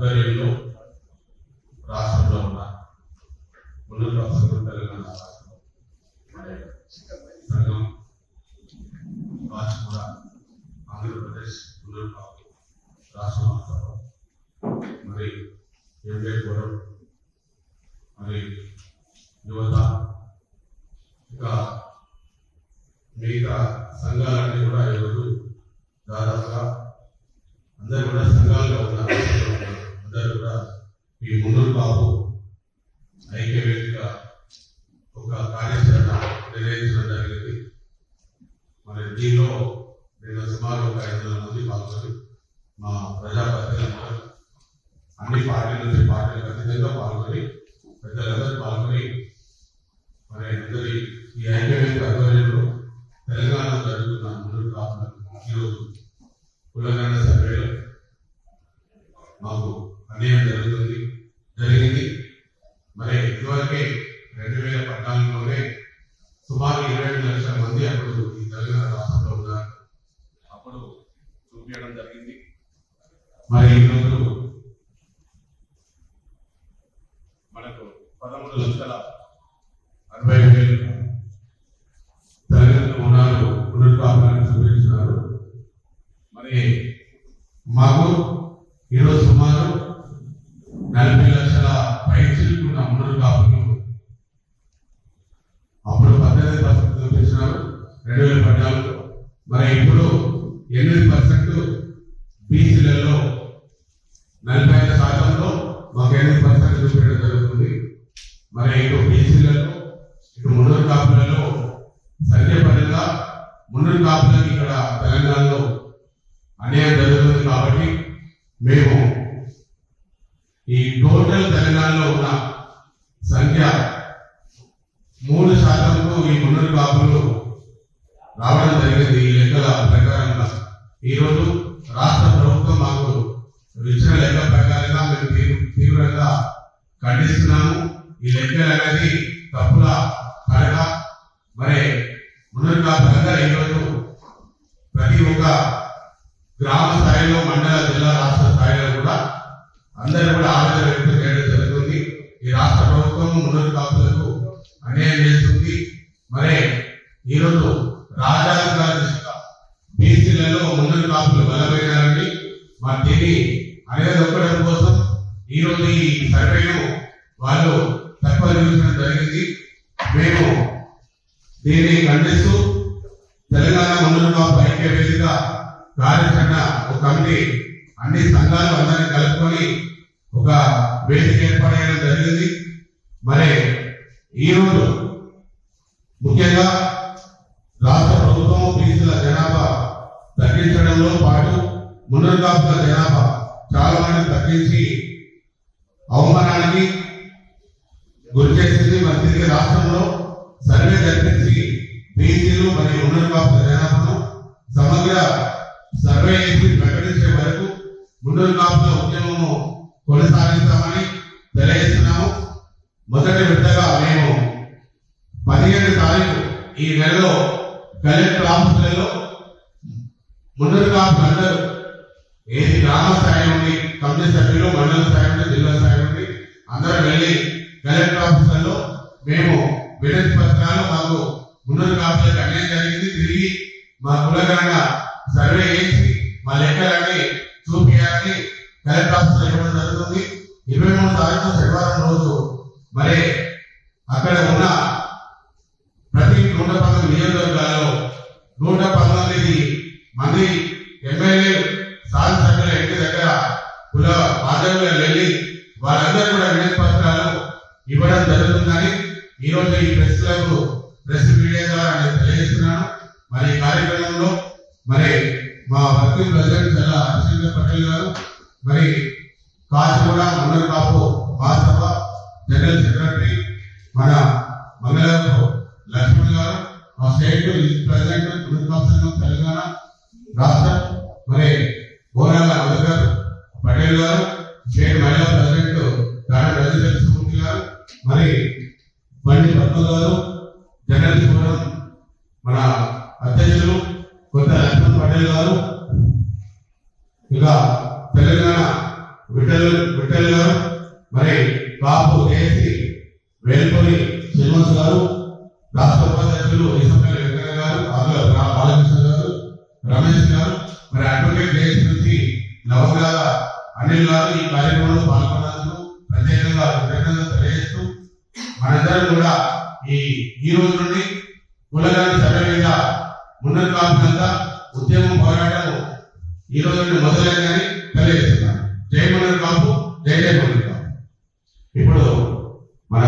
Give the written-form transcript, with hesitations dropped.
ఆధ్వర్యంలో రాష్ట్రంలో ఉన్న మున్నూరు కాపు తెలంగాణ రాష్ట్రం సంఘం రాష్ట్ర ఆంధ్రప్రదేశ్ మున్నూరు కాపు రాష్ట్ర మహాసభ మరి ఎంఏ ఫోరం మరి యువత ఇంకా మిగతా సంఘాలన్నీ కూడా ఈరోజు దాదాపుగా అందరూ కూడా సంఘాలుగా ఉన్నారు. అందరూ కూడా ఈ మున్నూరు కాపు ఐక్య వేదిక ఒక కార్యాచరణ నిర్వహించడం జరిగింది. మరి దీనిలో నేను సుమారు ఒక 500 మంది పాల్గొని మా ప్రజాప్రతినిధులు అన్ని పార్టీల నుంచి పార్టీలకు అతీతంగా పాల్గొని పెద్దలందరూ పాల్గొని మరి అందరి ఈ ఐక్య వేదిక ఆధ్వర్యంలో తెలంగాణలో జరుగుతున్న మున్నూరు కాపులకు ఈరోజు కులగణన సర్వేలో మాకు అన్యాయం జరిగింది. మరి ఇదివరకే 2014లోనే సుమారు 22 లక్షల మంది అప్పుడు ఈ తెలంగాణ రాష్ట్రంలో ఉన్నారు. అప్పుడు చూపించడం జరిగింది. మరి ఈరోజు మనకు 13,60,000 తెలంగాణ ఉన్నారు మున్నూరు కాపులను చూపించినారు. మరి మాకు ఈరోజు సుమారు 40 లక్షల పైచిలుకున్న మున్నూరు కాపులు అప్పుడు 18% చూపించినారు 2014లో. మరి ఇప్పుడు 8% బీసీలలో 45%లో మాకు 8% చూపించడం జరుగుతుంది. మరి ఇటు బీసీలలో ఇటు మున్నూరు కాపులలో సంఖ్యాపరంగా మున్నూరు కాపులకు ఇక్కడ తెలంగాణలో అన్యాయం జరుగుతుంది. కాబట్టి మేము ఈ టోటల్ తెలంగాణలో ఉన్న సంఖ్య 3%కు ఈ మున్నూరు కాపులు రావడం జరిగింది. ఈ లెక్కల ప్రకారంగా ఈరోజు రాష్ట్ర ప్రభుత్వం మాకు ఇచ్చిన లెక్క ప్రకారంగా మేము తీవ్రంగా ఖండిస్తున్నాము. ఈ లెక్కలు అనేది తప్పుల కనుక మరి మున్నూరు కాపులంగా ఈరోజు ప్రతి ఒక్క గ్రామ స్థాయిలో మండల జిల్లా రాష్ట్ర స్థాయిలో కూడా అందరూ కూడా ఆవేదన వ్యక్తం చేయడం జరుగుతుంది. ఈ రాష్ట్ర ప్రభుత్వం మున్నూరు కాపులకు అన్యాయం చేస్తుంది. మరి ఈరోజు రాజాధికార దిశగా బీసీలలో మున్నూరు కాపులు బలమైనారని మరి దీన్ని అనేది కోసం ఈరోజు ఈ సర్వేను వాళ్ళు తక్కువ చూపించడం జరిగింది. మేము దీన్ని ఖండిస్తూ తెలంగాణ మున్నూరు కాపు ఐక్య వేదిక కార్యాచరణ ఒక కమిటీ అన్ని సంఘాలు అందరినీ కలుపుకొని ఒక వేదిక ఏర్పాటు చేయడం జరిగింది. మరి ఈరోజు ముఖ్యంగా రాష్ట్ర ప్రభుత్వం బీసీల జనాభా తగ్గించడంలో పాటు మున్నూరు కాపుల జనాభా చాలా మంది తగ్గించి అవమానానికి గురి చేసింది. మరి తిరిగి రాష్ట్రంలో సర్వే జరిపించి బీసీలు మరియు మున్నూరు కాపుల జనాభాను సమగ్ర సర్వే చేసి ప్రకటించే వరకు మున్నూరు కాపుల ఉద్యమము కొనసాగిస్తామని తెలియజేస్తున్నాము. మొదటి విడతగా మేము 17 తారీఖు ఈ నెలలో కలెక్టర్ ఆఫీసులలో మున్నూరు కాపులు అందరూ ఏది గ్రామ స్థాయి నుండి కమిటీ సభ్యులు మండల స్థాయి నుండి జిల్లా స్థాయి నుండి అందరూ వెళ్ళి కలెక్టర్ ఆఫీసులలో మేము వినతి పత్రాలు మాకు మున్నూరు కాపులకు అన్యాయం జరిగింది, తిరిగి మా కులగణన సర్వే చేసి మా లెక్కలన్నీ చూపించాలని కలెక్టర్ ఆఫీసులో ఇవ్వడం జరుగుతుంది. 23 తారీఖు శనివారం రోజు మరి అక్కడ ఉన్న ప్రతి 119 నియోజకవర్గాల్లో 119 మంది ఎమ్మెల్యే శాసనసభ్యుల ఇంటి దగ్గర కుల బాధ్యతలు వెళ్ళి వాళ్ళందరూ కూడా వినతి పత్రాలు ఇవ్వడం జరుగుతుందని ఈరోజు ఈ ప్రెస్ మీడియా ద్వారా నేను తెలియజేస్తున్నాను. మరి ఈ కార్యక్రమంలో మరి మా వర్కింగ్ ప్రెసిడెంట్ చాలా హర్షేందర్ పటేల్ గారు, మరి కాచిగూడ మున్నూరు కాపు మహాసభ జనరల్ సెక్రటరీ మన మంగళూరు లక్ష్మణ్ గారు, మా స్టేట్ ప్రెసిడెంట్ మున్నూరు కాపు సంఘం తెలంగాణ రాష్ట్రం మరి బోనాల అమర్గారు పటేల్ గారు, స్టేట్ మహిళా ప్రెసిడెంట్ డాక్టర్ రజిత మూర్తి గారు, మరి బండి పద్మ గారు, జనరల్ ఫోరం మన అధ్యక్షులు కొత్త లక్ష్మణ్ పటేల్ గారు, ఇక తెలంగాణ విఠల్ విఠల్ గారు, మరి బాబు ఏసీ వేల్పూరి శ్రీనివాస్ గారు, రాష్ట్ర ఉపాధ్యక్షులు ఈసంపల్లి వెంకయ్య గారు, బాలకృష్ణ గారు, రమేష్ గారు, మరి అడ్వకేట్ జేఎస్ నుంచి నవగ్రహ అనిల్ గారు ఈ కార్యక్రమంలో పాల్గొన్నందుకు ప్రత్యేకంగా కృతజ్ఞతలు తెలియజేస్తూ మనందరం కూడా ఈ రోజు నుండి కులగాని సభ్యుల మీద మున్నర్ కాపులంతా ఉద్యమం పోరాటం ఈ రోజు నుండి మొదలైందని తెలియజేస్తున్నాను. జై మున్నర్ కాపు, జై జై మున్నర్ కాపు. ఇప్పుడు మన